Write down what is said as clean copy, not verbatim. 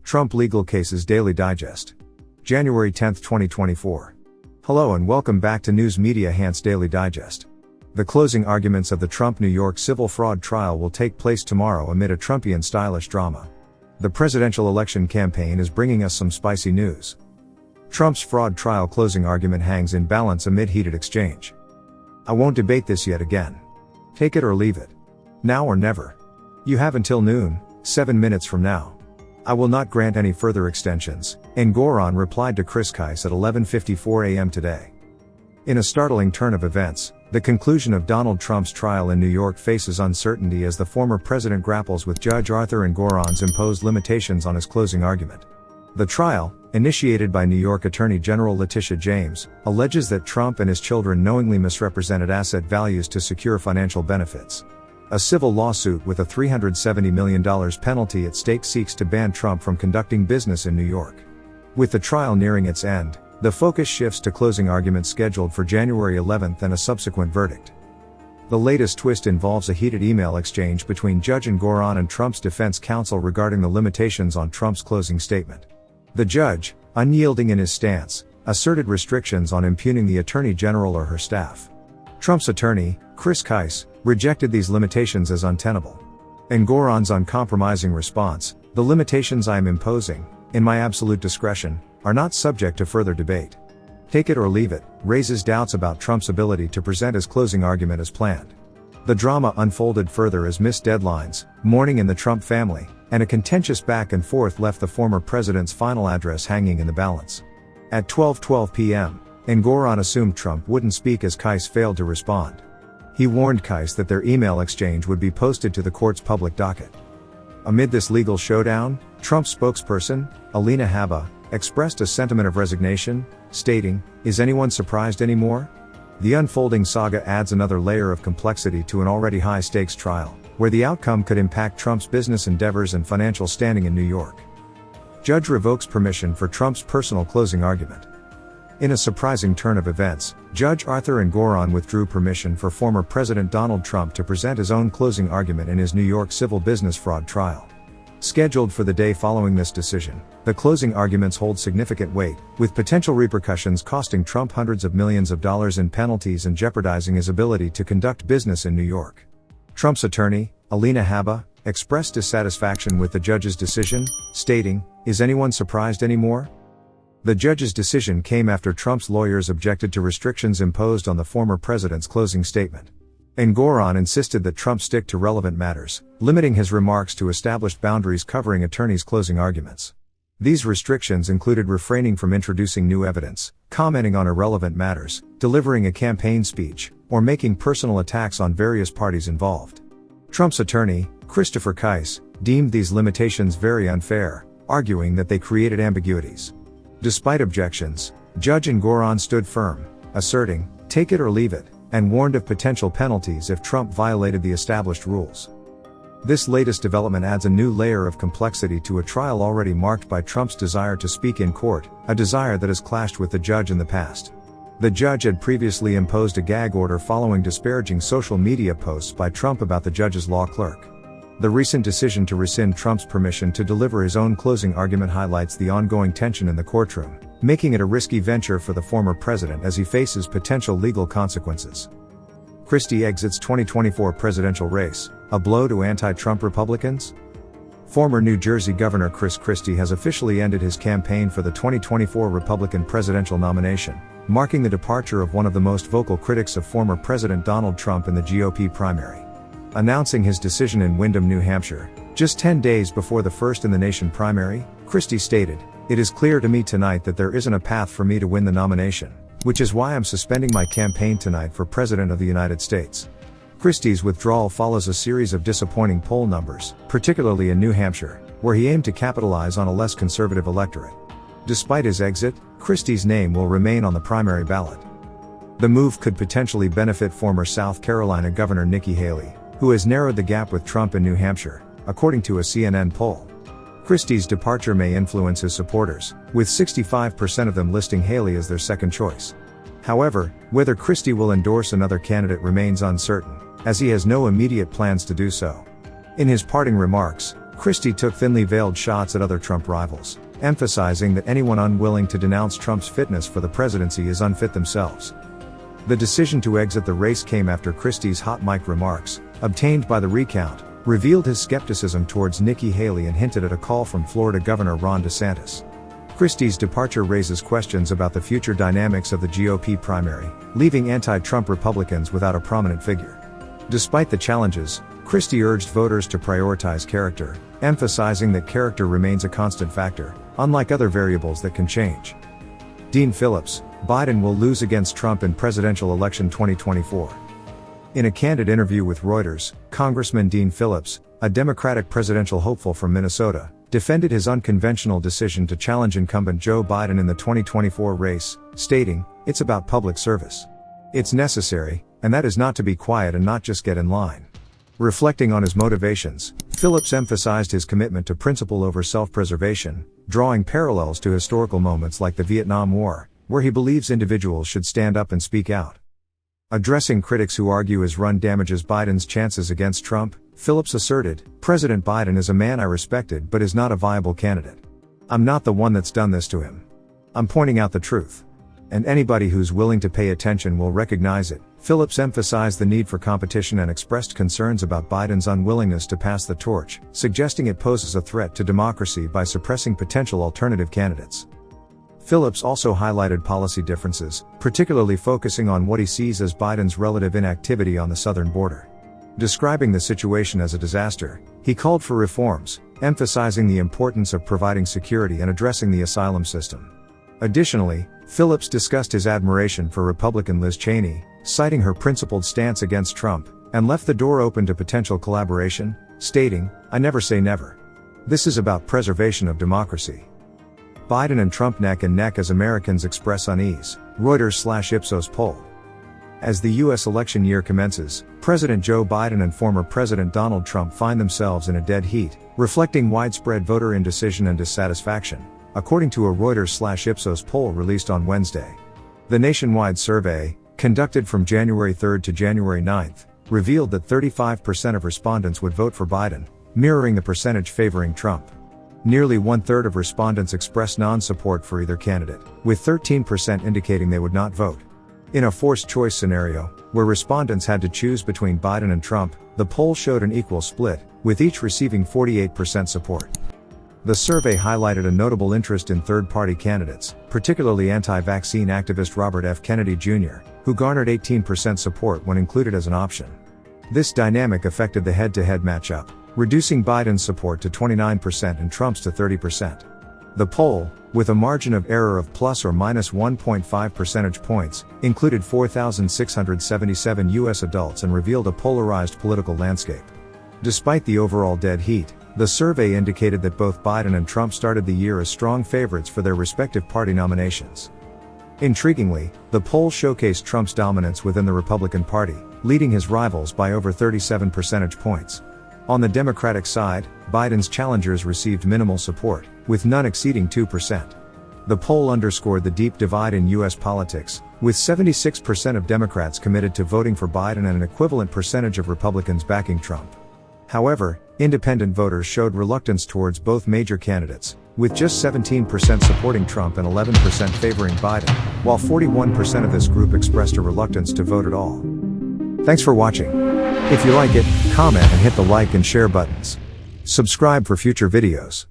Trump Legal Cases Daily Digest. January 10, 2024. Hello and welcome back to News Media Hant's Daily Digest. The closing arguments of the Trump New York civil fraud trial will take place tomorrow amid a Trumpian stylish drama. The presidential election campaign is bringing us some spicy news. Trump's fraud trial closing argument hangs in balance amid heated exchange. I won't debate this yet again. Take it or leave it. Now or never. You have until noon, 7 minutes from now. I will not grant any further extensions, Engoron replied to Chris Kise at 11:54 a.m. today. In a startling turn of events, the conclusion of Donald Trump's trial in New York faces uncertainty as the former president grapples with Judge Arthur Engoron's imposed limitations on his closing argument. The trial, initiated by New York Attorney General Letitia James, alleges that Trump and his children knowingly misrepresented asset values to secure financial benefits. A civil lawsuit with a $370 million penalty at stake seeks to ban Trump from conducting business in New York. With the trial nearing its end, the focus shifts to closing arguments scheduled for January 11 and a subsequent verdict. The latest twist involves a heated email exchange between Judge Engoron and Trump's defense counsel regarding the limitations on Trump's closing statement. The judge, unyielding in his stance, asserted restrictions on impugning the Attorney General or her staff. Trump's attorney, Chris Kise, rejected these limitations as untenable. Engoron's uncompromising response: "The limitations I am imposing, in my absolute discretion, are not subject to further debate. Take it or leave it," raises doubts about Trump's ability to present his closing argument as planned. The drama unfolded further as missed deadlines, mourning in the Trump family, and a contentious back and forth left the former president's final address hanging in the balance. At 12:12 p.m., Engoron assumed Trump wouldn't speak as Kise failed to respond. He warned Kise that their email exchange would be posted to the court's public docket. Amid this legal showdown, Trump's spokesperson, Alina Habba, expressed a sentiment of resignation, stating, "Is anyone surprised anymore?" The unfolding saga adds another layer of complexity to an already high-stakes trial, where the outcome could impact Trump's business endeavors and financial standing in New York. Judge revokes permission for Trump's personal closing argument. In a surprising turn of events, Judge Arthur Engoron withdrew permission for former President Donald Trump to present his own closing argument in his New York civil business fraud trial. Scheduled for the day following this decision, the closing arguments hold significant weight, with potential repercussions costing Trump hundreds of millions of dollars in penalties and jeopardizing his ability to conduct business in New York. Trump's attorney, Alina Habba, expressed dissatisfaction with the judge's decision, stating, "Is anyone surprised anymore?" The judge's decision came after Trump's lawyers objected to restrictions imposed on the former president's closing statement. Engoron insisted that Trump stick to relevant matters, limiting his remarks to established boundaries covering attorneys' closing arguments. These restrictions included refraining from introducing new evidence, commenting on irrelevant matters, delivering a campaign speech, or making personal attacks on various parties involved. Trump's attorney, Christopher Kise, deemed these limitations very unfair, arguing that they created ambiguities. Despite objections, Judge Engoron stood firm, asserting, "Take it or leave it," and warned of potential penalties if Trump violated the established rules. This latest development adds a new layer of complexity to a trial already marked by Trump's desire to speak in court, a desire that has clashed with the judge in the past. The judge had previously imposed a gag order following disparaging social media posts by Trump about the judge's law clerk. The recent decision to rescind Trump's permission to deliver his own closing argument highlights the ongoing tension in the courtroom, making it a risky venture for the former president as he faces potential legal consequences. Christie exits 2024 presidential race, a blow to anti-Trump Republicans? Former New Jersey Governor Chris Christie has officially ended his campaign for the 2024 Republican presidential nomination, marking the departure of one of the most vocal critics of former President Donald Trump in the GOP primary. Announcing his decision in Windham, New Hampshire, just 10 days before the first-in-the-nation primary, Christie stated, "It is clear to me tonight that there isn't a path for me to win the nomination, which is why I'm suspending my campaign tonight for President of the United States." Christie's withdrawal follows a series of disappointing poll numbers, particularly in New Hampshire, where he aimed to capitalize on a less conservative electorate. Despite his exit, Christie's name will remain on the primary ballot. The move could potentially benefit former South Carolina Governor Nikki Haley, who has narrowed the gap with Trump in New Hampshire, according to a CNN poll. Christie's departure may influence his supporters, with 65% of them listing Haley as their second choice. However, whether Christie will endorse another candidate remains uncertain, as he has no immediate plans to do so. In his parting remarks, Christie took thinly veiled shots at other Trump rivals, emphasizing that anyone unwilling to denounce Trump's fitness for the presidency is unfit themselves. The decision to exit the race came after Christie's hot mic remarks, obtained by the recount, revealed his skepticism towards Nikki Haley and hinted at a call from Florida Governor Ron DeSantis. Christie's departure raises questions about the future dynamics of the GOP primary, leaving anti-Trump Republicans without a prominent figure. Despite the challenges, Christie urged voters to prioritize character, emphasizing that character remains a constant factor, unlike other variables that can change. Dean Phillips: Biden will lose against Trump in presidential election 2024. In a candid interview with Reuters, Congressman Dean Phillips, a Democratic presidential hopeful from Minnesota, defended his unconventional decision to challenge incumbent Joe Biden in the 2024 race, stating, "It's about public service. It's necessary, and that is not to be quiet and not just get in line." Reflecting on his motivations, Phillips emphasized his commitment to principle over self-preservation, drawing parallels to historical moments like the Vietnam War, where he believes individuals should stand up and speak out. Addressing critics who argue his run damages Biden's chances against Trump, Phillips asserted, "President Biden is a man I respected but is not a viable candidate. I'm not the one that's done this to him. I'm pointing out the truth. And anybody who's willing to pay attention will recognize it." Phillips emphasized the need for competition and expressed concerns about Biden's unwillingness to pass the torch, suggesting it poses a threat to democracy by suppressing potential alternative candidates. Phillips also highlighted policy differences, particularly focusing on what he sees as Biden's relative inactivity on the southern border. Describing the situation as a disaster, he called for reforms, emphasizing the importance of providing security and addressing the asylum system. Additionally, Phillips discussed his admiration for Republican Liz Cheney, citing her principled stance against Trump, and left the door open to potential collaboration, stating, "I never say never. This is about preservation of democracy." Biden and Trump neck and neck as Americans express unease, Reuters/Ipsos poll. As the U.S. election year commences, President Joe Biden and former President Donald Trump find themselves in a dead heat, reflecting widespread voter indecision and dissatisfaction, according to a Reuters/Ipsos poll released on Wednesday. The nationwide survey, conducted from January 3 to January 9, revealed that 35% of respondents would vote for Biden, mirroring the percentage favoring Trump. Nearly one-third of respondents expressed non-support for either candidate, with 13% indicating they would not vote. In a forced choice scenario, where respondents had to choose between Biden and Trump, the poll showed an equal split, with each receiving 48% support. The survey highlighted a notable interest in third-party candidates, particularly anti-vaccine activist Robert F. Kennedy Jr., who garnered 18% support when included as an option. This dynamic affected the head-to-head matchup, reducing Biden's support to 29% and Trump's to 30%. The poll, with a margin of error of plus or minus 1.5 percentage points, included 4,677 U.S. adults and revealed a polarized political landscape. Despite the overall dead heat, the survey indicated that both Biden and Trump started the year as strong favorites for their respective party nominations. Intriguingly, the poll showcased Trump's dominance within the Republican Party, leading his rivals by over 37 percentage points. On the Democratic side, Biden's challengers received minimal support, with none exceeding 2%. The poll underscored the deep divide in U.S. politics, with 76% of Democrats committed to voting for Biden and an equivalent percentage of Republicans backing Trump. However, independent voters showed reluctance towards both major candidates, with just 17% supporting Trump and 11% favoring Biden, while 41% of this group expressed a reluctance to vote at all. Thanks for watching. If you like it, comment and hit the like and share buttons. Subscribe for future videos.